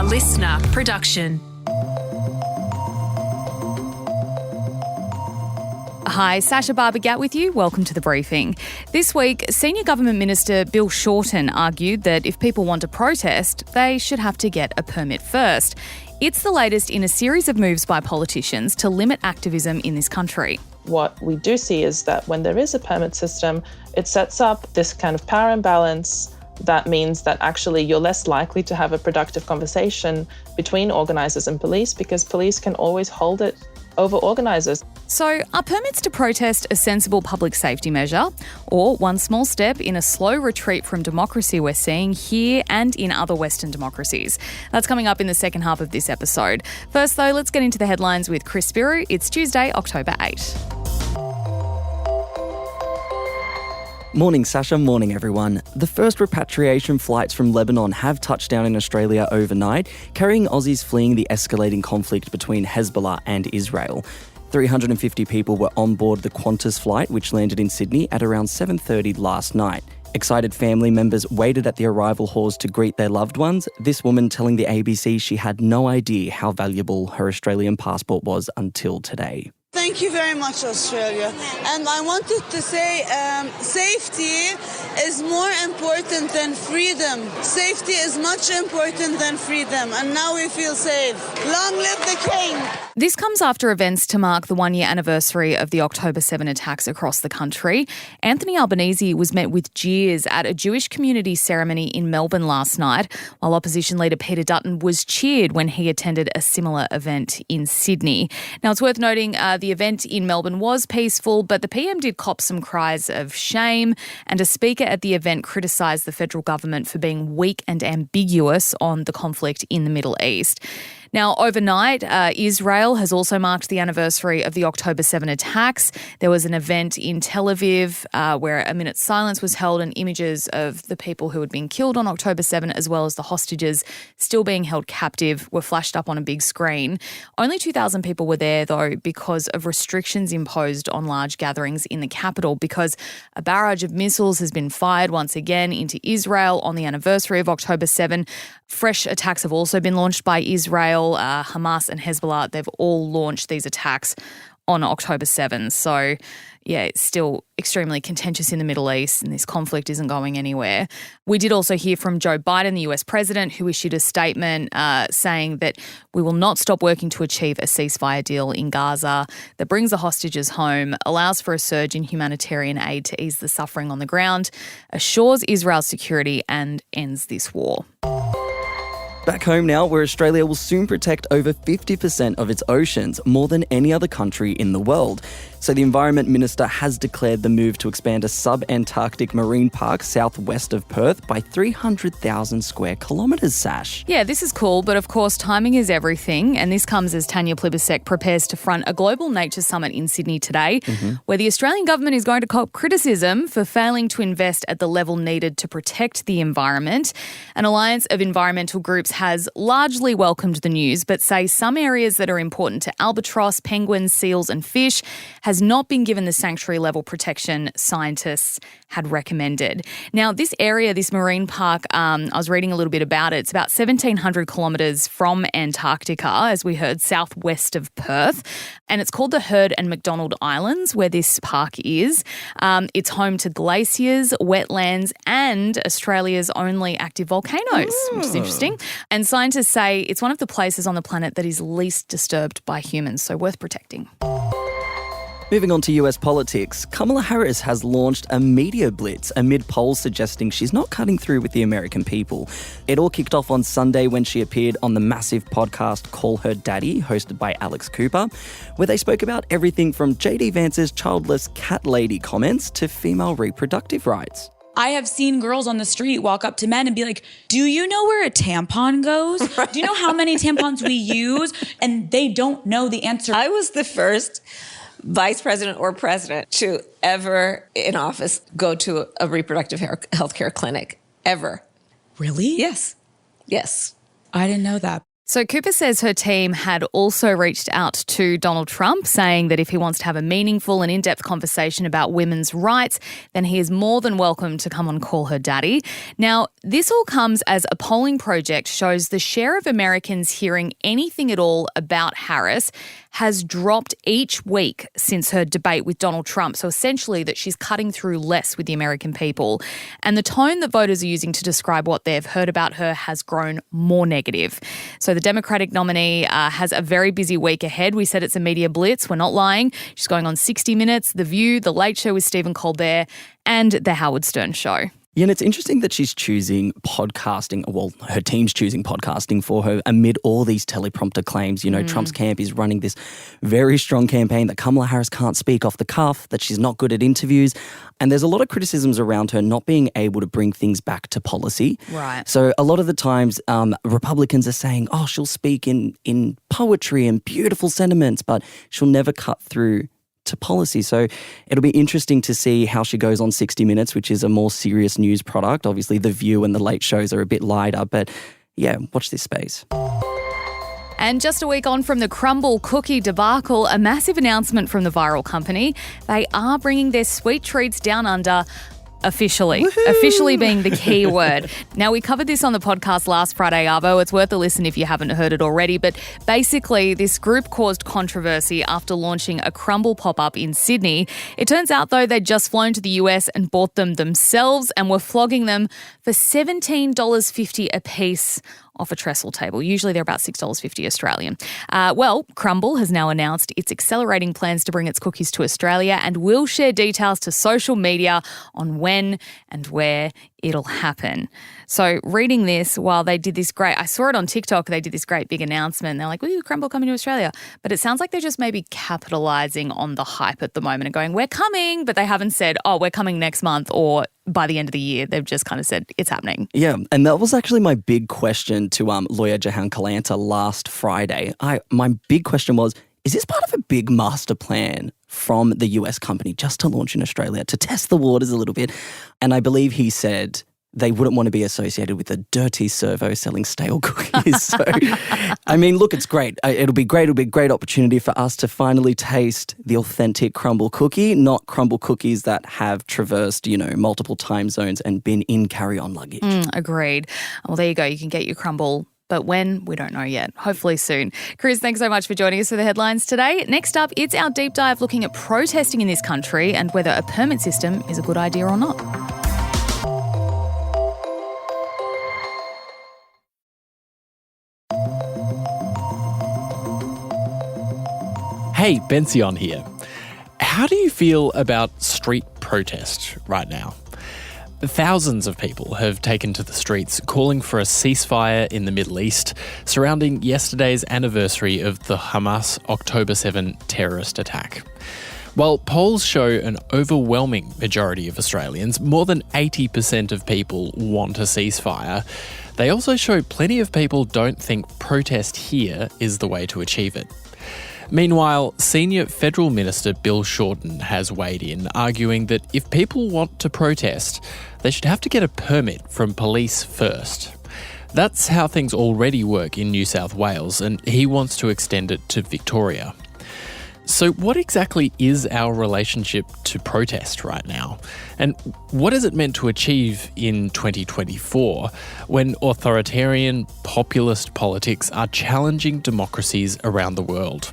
listener production. Hi, Sasha Barbagat with you. Welcome to The Briefing. This week, Senior Government Minister Bill Shorten argued that if people want to protest, they should have to get a permit first. It's the latest in a series of moves by politicians to limit activism in this country. What we do see is that when there is a permit system, it sets up this kind of power imbalance that means that actually you're less likely to have a productive conversation between organisers and police because police can always hold it over organisers. So, are permits to protest a sensible public safety measure, or one small step in a slow retreat from democracy we're seeing here and in other Western democracies? That's coming up in the second half of this episode. First, though, let's get into the headlines with Chris Spiru. It's Tuesday, October 8. Morning, Sasha. Morning, everyone. The first repatriation flights from Lebanon have touched down in Australia overnight, carrying Aussies fleeing the escalating conflict between Hezbollah and Israel. 350 people were on board the Qantas flight, which landed in Sydney at around 7:30 last night. Excited family members waited at the arrival halls to greet their loved ones, this woman telling the ABC she had no idea how valuable her Australian passport was until today. Thank you very much, Australia. And I wanted to say safety is more important than freedom. Safety is much important than freedom. And now we feel safe. Long live the King. This comes after events to mark the one-year anniversary of the October 7 attacks across the country. Anthony Albanese was met with jeers at a Jewish community ceremony in Melbourne last night, while opposition leader Peter Dutton was cheered when he attended a similar event in Sydney. Now, it's worth noting the event in Melbourne was peaceful, but the PM did cop some cries of shame, and a speaker at the event criticised the federal government for being weak and ambiguous on the conflict in the Middle East. Now, overnight, Israel has also marked the anniversary of the October 7 attacks. There was an event in Tel Aviv where a minute's silence was held and images of the people who had been killed on October 7, as well as the hostages still being held captive, were flashed up on a big screen. Only 2,000 people were there, though, because of restrictions imposed on large gatherings in the capital, because a barrage of missiles has been fired once again into Israel on the anniversary of October 7. Fresh attacks have also been launched by Israel. Hamas and Hezbollah, they've all launched these attacks on October 7. So, yeah, it's still extremely contentious in the Middle East and this conflict isn't going anywhere. We did also hear from Joe Biden, the US president, who issued a statement saying that we will not stop working to achieve a ceasefire deal in Gaza that brings the hostages home, allows for a surge in humanitarian aid to ease the suffering on the ground, assures Israel's security and ends this war. Back home now, where Australia will soon protect over 50% of its oceans, more than any other country in the world. So the Environment Minister has declared the move to expand a sub-Antarctic marine park southwest of Perth by 300,000 square kilometres, Sash. Yeah, this is cool, but of course timing is everything, and this comes as Tanya Plibersek prepares to front a global nature summit in Sydney today, where the Australian government is going to cop criticism for failing to invest at the level needed to protect the environment. An alliance of environmental groups has largely welcomed the news, but say some areas that are important to albatross, penguins, seals and fish has not been given the sanctuary level protection scientists had recommended. Now, this area, this marine park, I was reading a little bit about it. It's about 1,700 kilometres from Antarctica, as we heard, southwest of Perth. And it's called the Heard and McDonald Islands, where this park is. It's home to glaciers, wetlands, and Australia's only active volcanoes, which is interesting. And scientists say it's one of the places on the planet that is least disturbed by humans, so worth protecting. Moving on to US politics, Kamala Harris has launched a media blitz amid polls suggesting she's not cutting through with the American people. It all kicked off on Sunday when she appeared on the massive podcast Call Her Daddy, hosted by Alex Cooper, where they spoke about everything from JD Vance's childless cat lady comments to female reproductive rights. I have seen girls on the street walk up to men and be like, do you know where a tampon goes? Do you know how many tampons we use? And they don't know the answer. I was the first vice president or president to ever in office go to a reproductive health care clinic, ever. Really? Yes. Yes. I didn't know that. So Cooper says her team had also reached out to Donald Trump saying that if he wants to have a meaningful and in-depth conversation about women's rights, then he is more than welcome to come on Call Her Daddy. Now, this all comes as a polling project shows the share of Americans hearing anything at all about Harris has dropped each week since her debate with Donald Trump. So essentially that she's cutting through less with the American people. And the tone that voters are using to describe what they've heard about her has grown more negative. So the Democratic nominee has a very busy week ahead. We said it's a media blitz. We're not lying. She's going on 60 Minutes, The View, The Late Show with Stephen Colbert, and The Howard Stern Show. Yeah, and it's interesting that she's choosing podcasting, well, her team's choosing podcasting for her amid all these teleprompter claims. You know, Trump's camp is running this very strong campaign that Kamala Harris can't speak off the cuff, that she's not good at interviews. And there's a lot of criticisms around her not being able to bring things back to policy. Right. So a lot of the times Republicans are saying, oh, she'll speak in poetry and beautiful sentiments, but she'll never cut through to policy. So it'll be interesting to see how she goes on 60 Minutes, which is a more serious news product. Obviously, The View and The Late Shows are a bit lighter, but yeah, watch this space. And just a week on from the Crumbl Cookie debacle, a massive announcement from the viral company. They are bringing their sweet treats down under officially. Woohoo! Officially being the key word. Now, we covered this on the podcast last Friday, Arvo. It's worth a listen if you haven't heard it already. But basically, this group caused controversy after launching a Crumbl pop-up in Sydney. It turns out, though, they'd just flown to the US and bought them themselves and were flogging them for $17.50 a piece off a trestle table. Usually they're about $6.50 Australian. Well, Crumbl has now announced it's accelerating plans to bring its cookies to Australia and will share details to social media on when and where it'll happen. So reading this while they did this great, I saw it on TikTok, they did this great big announcement. They're like, ooh, Crumbl coming to Australia. But it sounds like they're just maybe capitalising on the hype at the moment and going, we're coming, but they haven't said, oh, we're coming next month or by the end of the year. They've just kind of said it's happening. Yeah, and that was actually my big question to lawyer Jahan Kalanta last Friday. My big question was, is this part of a big master plan from the US company just to launch in Australia, to test the waters a little bit? And I believe he said they wouldn't want to be associated with a dirty servo selling stale cookies. So, I mean, look, it's great. It'll be great. It'll be a great opportunity for us to finally taste the authentic Crumbl cookie, not Crumbl cookies that have traversed, multiple time zones and been in carry-on luggage. Agreed. Well, there you go. You can get your Crumbl. But when, we don't know yet. Hopefully soon. Chris, thanks so much for joining us for the headlines today. Next up, it's our deep dive looking at protesting in this country and whether a permit system is a good idea or not. Hey, Bension here. How do you feel about street protest right now? Thousands of people have taken to the streets calling for a ceasefire in the Middle East surrounding yesterday's anniversary of the Hamas October 7 terrorist attack. While polls show an overwhelming majority of Australians, more than 80% of people want a ceasefire, they also show plenty of people don't think protest here is the way to achieve it. Meanwhile, Senior Federal Minister Bill Shorten has weighed in, arguing that if people want to protest, they should have to get a permit from police first. That's how things already work in New South Wales, and he wants to extend it to Victoria. So what exactly is our relationship to protest right now? And what is it meant to achieve in 2024 when authoritarian, populist politics are challenging democracies around the world?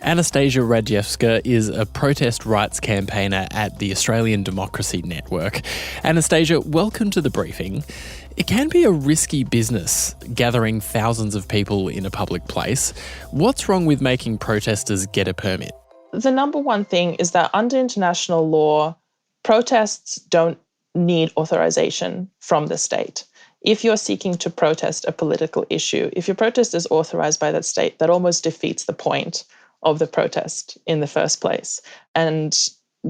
Anastasia Radievska is a protest rights campaigner at the Australian Democracy Network. Anastasia, welcome to the briefing. It can be a risky business, gathering thousands of people in a public place. What's wrong with making protesters get a permit? The number one thing is that under international law, protests don't need authorization from the state. If you're seeking to protest a political issue, if your protest is authorized by that state, that almost defeats the point of the protest in the first place. And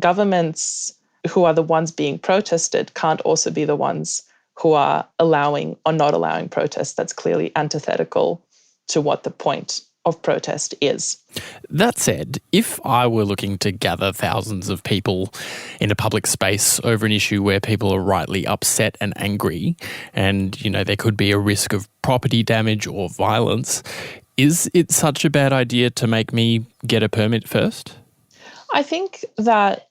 governments who are the ones being protested can't also be the ones who are allowing or not allowing protests that's clearly antithetical to what the point of protest is. That said, if I were looking to gather thousands of people in a public space over an issue where people are rightly upset and angry, and, there could be a risk of property damage or violence, is it such a bad idea to make me get a permit first? I think that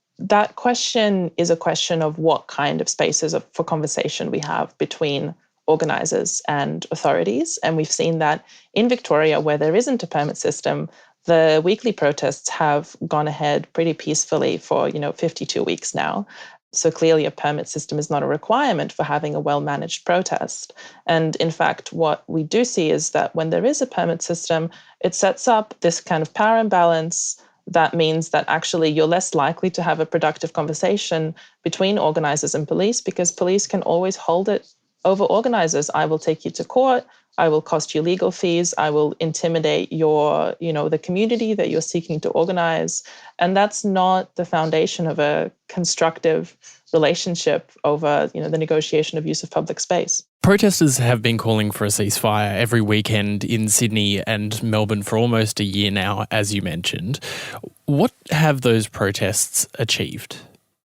question is a question of what kind of spaces for conversation we have between organisers and authorities. And we've seen that in Victoria, where there isn't a permit system, the weekly protests have gone ahead pretty peacefully for, 52 weeks now. So clearly a permit system is not a requirement for having a well-managed protest. And in fact, what we do see is that when there is a permit system, it sets up this kind of power imbalance that means that actually you're less likely to have a productive conversation between organisers and police, because police can always hold it over organisers. I will take you to court. I will cost you legal fees. I will intimidate the community that you're seeking to organize. And that's not the foundation of a constructive relationship over, the negotiation of use of public space. Protesters have been calling for a ceasefire every weekend in Sydney and Melbourne for almost a year now, as you mentioned. What have those protests achieved?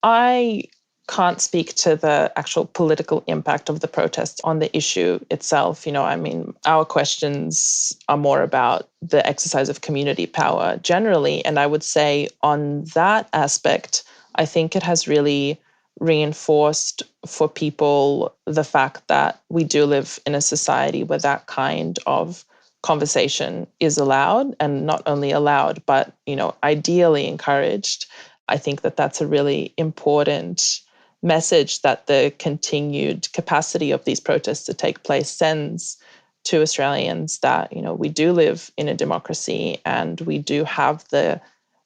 I can't speak to the actual political impact of the protests on the issue itself. Our questions are more about the exercise of community power generally. And I would say on that aspect, I think it has really reinforced for people the fact that we do live in a society where that kind of conversation is allowed, and not only allowed, but, ideally encouraged. I think that that's a really important message that the continued capacity of these protests to take place sends to Australians, that, we do live in a democracy and we do have the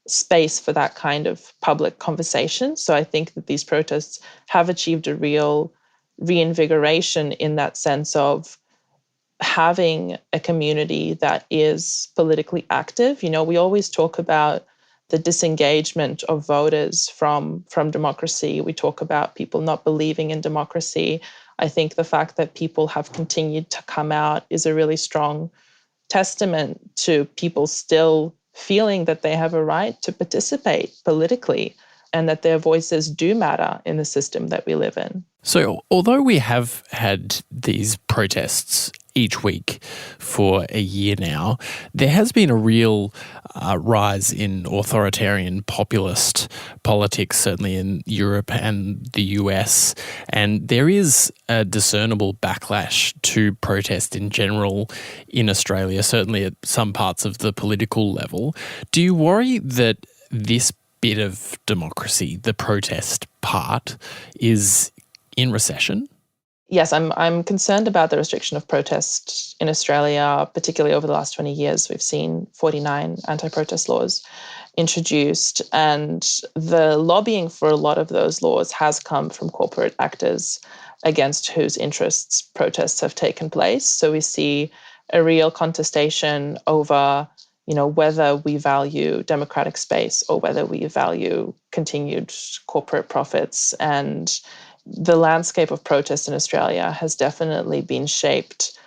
space for that kind of public conversation. So I think that these protests have achieved a real reinvigoration in that sense of having a community that is politically active. We always talk about the disengagement of voters from democracy. We talk about people not believing in democracy. I think the fact that people have continued to come out is a really strong testament to people still feeling that they have a right to participate politically and that their voices do matter in the system that we live in. So although we have had these protests each week for a year now, there has been a real rise in authoritarian populist politics, certainly in Europe and the US, and there is a discernible backlash to protest in general in Australia, certainly at some parts of the political level. Do you worry that this bit of democracy, the protest part, is in recession? Yes, I'm concerned about the restriction of protest in Australia, particularly over the last 20 years. We've seen 49 anti-protest laws introduced, and the lobbying for a lot of those laws has come from corporate actors against whose interests protests have taken place. So we see a real contestation over, whether we value democratic space or whether we value continued corporate profits. And the landscape of protest in Australia has definitely been shaped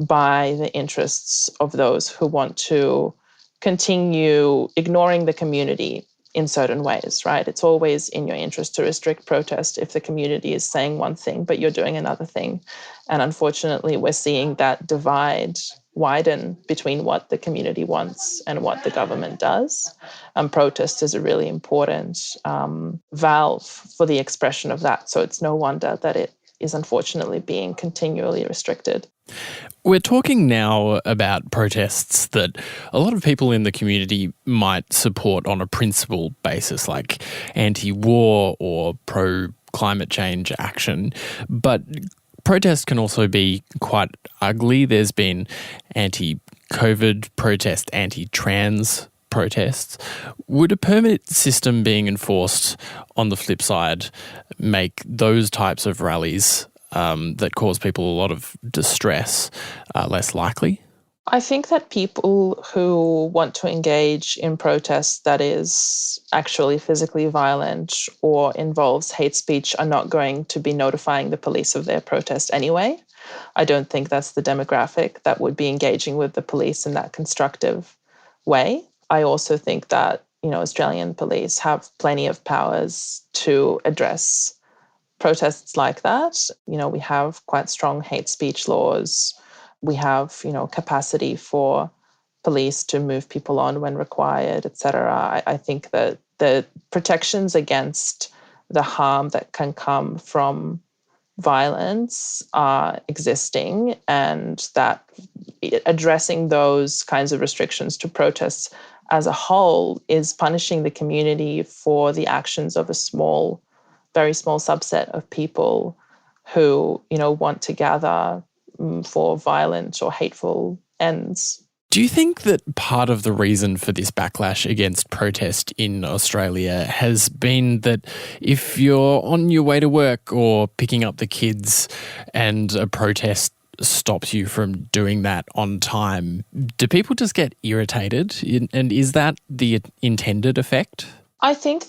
by the interests of those who want to continue ignoring the community in certain ways, right? It's always in your interest to restrict protest if the community is saying one thing, but you're doing another thing. And unfortunately, we're seeing that divide widen between what the community wants and what the government does. Protest is a really important valve for the expression of that. So it's no wonder that it is unfortunately being continually restricted. We're talking now about protests that a lot of people in the community might support on a principle basis, like anti-war or pro-climate change action. But protests can also be quite ugly. There's been anti-COVID protest, anti-trans protests. Would a permit system being enforced on the flip side make those types of rallies that cause people a lot of distress less likely? I think that people who want to engage in protests that is actually physically violent or involves hate speech are not going to be notifying the police of their protest anyway. I don't think that's the demographic that would be engaging with the police in that constructive way. I also think that, Australian police have plenty of powers to address protests like that. We have quite strong hate speech laws. We have, capacity for police to move people on when required, etc. I think that the protections against the harm that can come from violence are existing, and that addressing those kinds of restrictions to protests as a whole is punishing the community for the actions of a very small subset of people who, want to gather for violent or hateful ends. Do you think that part of the reason for this backlash against protest in Australia has been that if you're on your way to work or picking up the kids and a protest stops you from doing that on time, do people just get irritated? And is that the intended effect? I think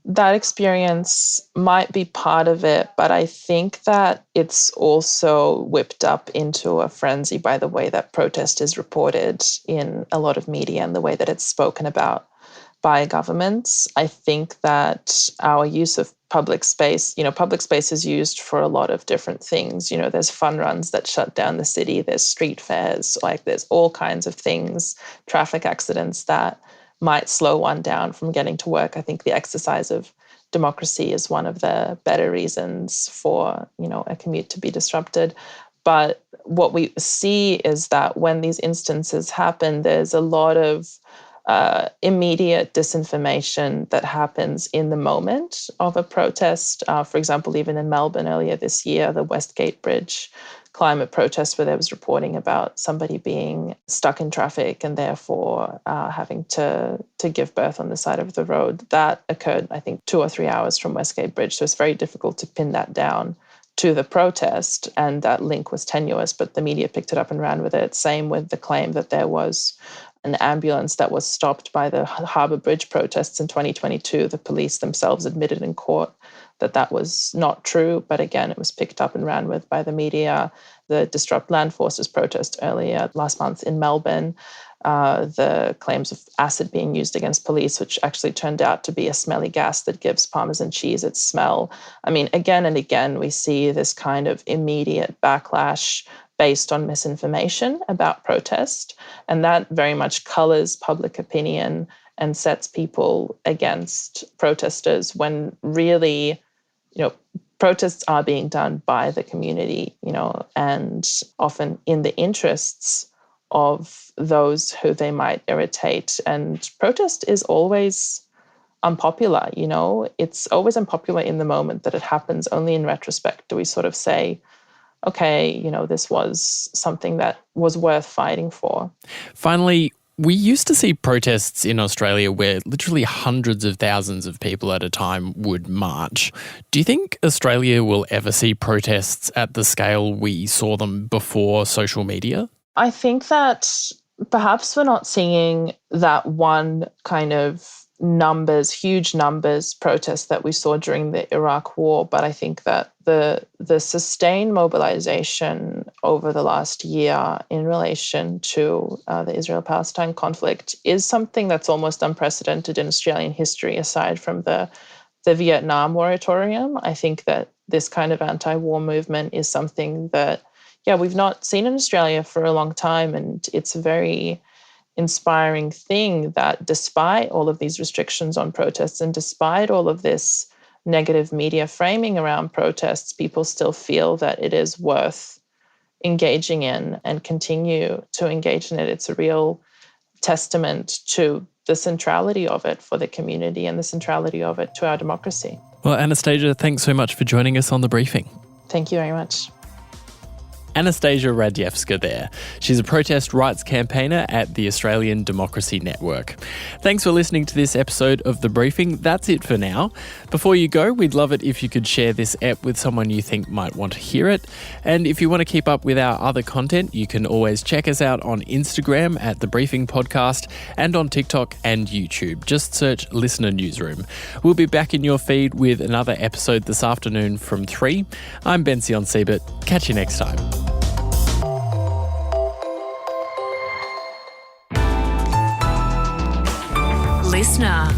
that experience might be part of it, but I think that it's also whipped up into a frenzy by the way that protest is reported in a lot of media and the way that it's spoken about by governments. I think that our use of public space, public space is used for a lot of different things. There's fun runs that shut down the city, there's street fairs, there's all kinds of things, traffic accidents that might slow one down from getting to work. I think the exercise of democracy is one of the better reasons for, a commute to be disrupted. But what we see is that when these instances happen, there's a lot of immediate disinformation that happens in the moment of a protest. For example, even in Melbourne earlier this year, the Westgate Bridge climate protest, where there was reporting about somebody being stuck in traffic and therefore having to give birth on the side of the road. That occurred, I think, 2 or 3 hours from Westgate Bridge. So it's very difficult to pin that down to the protest, and that link was tenuous, but the media picked it up and ran with it. Same with the claim that there was an ambulance that was stopped by the Harbour Bridge protests in 2022. The police themselves admitted in court that that was not true, but again, it was picked up and ran with by the media. The Disrupt Land Forces protest earlier last month in Melbourne, the claims of acid being used against police, which actually turned out to be a smelly gas that gives Parmesan cheese its smell. I mean, again and again, we see this kind of immediate backlash based on misinformation about protest. And that very much colors public opinion and sets people against protesters when really, protests are being done by the community, and often in the interests of those who they might irritate. And protest is always unpopular, It's always unpopular in the moment that it happens. Only in retrospect do we sort of say, okay, this was something that was worth fighting for. Finally, we used to see protests in Australia where literally hundreds of thousands of people at a time would march. Do you think Australia will ever see protests at the scale we saw them before social media? I think that perhaps we're not seeing that one kind of huge numbers protests that we saw during the Iraq War, but I think that the sustained mobilization over the last year in relation to the Israel-Palestine conflict is something that's almost unprecedented in Australian history, aside from the Vietnam moratorium. I think that this kind of anti-war movement is something that, we've not seen in Australia for a long time, and it's a very inspiring thing that despite all of these restrictions on protests and despite all of this negative media framing around protests, people still feel that it is worth engaging in and continue to engage in it. It's a real testament to the centrality of it for the community and the centrality of it to our democracy. Well, Anastasia, thanks so much for joining us on The Briefing. Thank you very much. Anastasia Radievska there. She's a protest rights campaigner at the Australian Democracy Network. Thanks for listening to this episode of The Briefing. That's it for now. Before you go, we'd love it if you could share this ep with someone you think might want to hear it. And if you want to keep up with our other content, you can always check us out on Instagram at The Briefing Podcast and on TikTok and YouTube. Just search Listener Newsroom. We'll be back in your feed with another episode this afternoon from 3. I'm Bension Siebert. Catch you next time. listener.